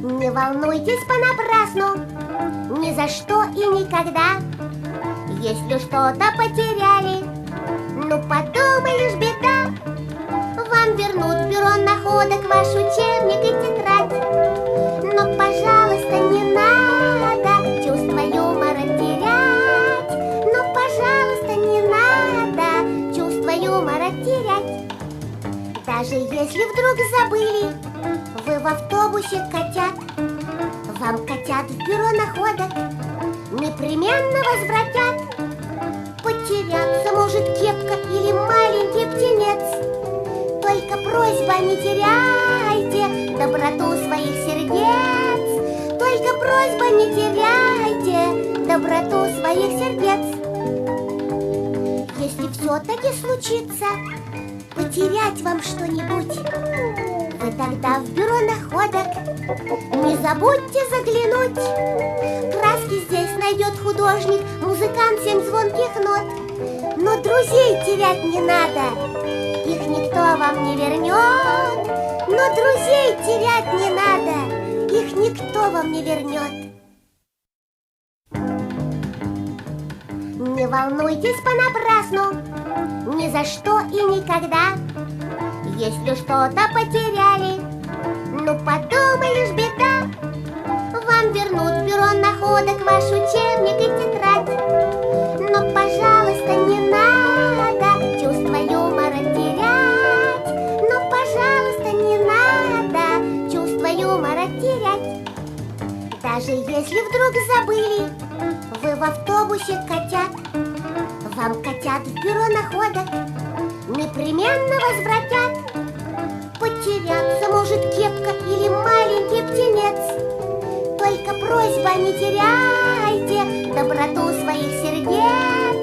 Не волнуйтесь понапрасну, ни за что и никогда. Если что-то потеряли, ну потом и лишь беда. Вам вернут в бюро находок ваш учебник и тетрадь. Но, пожалуйста, не надо чувство юмора терять. Но, пожалуйста, не надо чувство юмора терять. Даже если вдруг забыли вы в автобусе котят, вам котят в бюро находок непременно возвратят. Потеряться может кепка или маленький птенец. Только просьба, не теряйте доброту своих сердец. Только просьба, не теряйте доброту своих сердец. Если все-таки случится потерять вам что-нибудь, вы тогда в бюро находок не забудьте заглянуть. Краски здесь найдет художник, музыкант 7 звонких нот. Но друзей терять не надо, их никто вам не вернет. Но друзей терять не надо, их никто вам не вернет. Не волнуйтесь понапрасну, ни за что и никогда. Если что-то потеряли, ну потом и лишь беда. Вам вернут в бюро находок ваш учебник и тетрадь. Но, пожалуйста, не надо чувство юмора терять. Но, пожалуйста, не надо чувство юмора терять. Даже если вдруг забыли вы в автобусе котят, вам котят в бюро находок непременно возвратят. Потеряться может кепка или маленький птенец. Только просьба, не теряйте доброту своих сердец.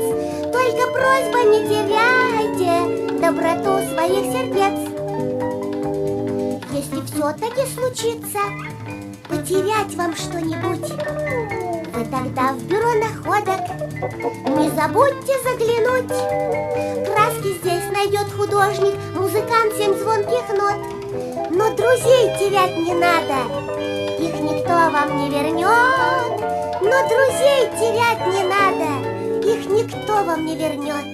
Только просьба, не теряйте доброту своих сердец. Если все-таки случится потерять вам что-нибудь, вы тогда в бюро находок не забудьте заглянуть. Краски здесь найдет художник, музыкант 7 звонких нот. Но друзей терять не надо, их никто вам не вернет. Но друзей терять не надо, их никто вам не вернет.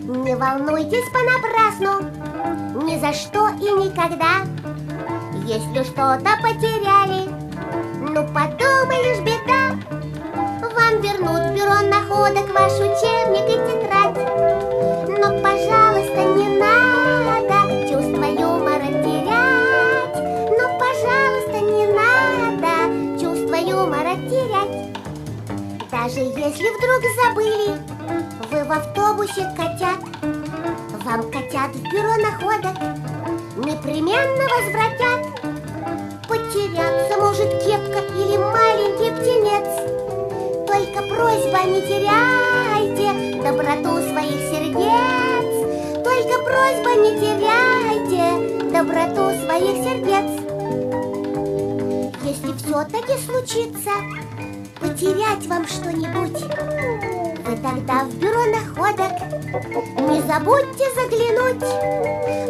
Не волнуйтесь понапрасну, ни за что и никогда. Если что-то потеряли, ну потом и лишь беда. Вам вернут в бюро находок ваш учебник и тетрадь. Но, пожалуйста, не надо чувство юмора терять. Но, пожалуйста, не надо чувство юмора терять. Даже если вдруг забыли вы в автобусе котят, вам котят в бюро находок непременно возвратят. Потеряться может кепка или маленький птенец. Только просьба, не теряйте доброту своих сердец. Только просьба, не теряйте доброту своих сердец. Если все-таки случится потерять вам что-нибудь, вы тогда в бюро находок не забудьте заглянуть.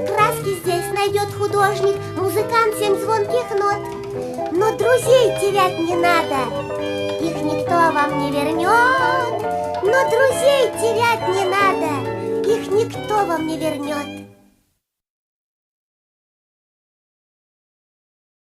Краски здесь найдет художник, музыкант 7 звонких нот. Но друзей терять не надо, их никто вам не вернет. Но друзей терять не надо, их никто вам не вернет.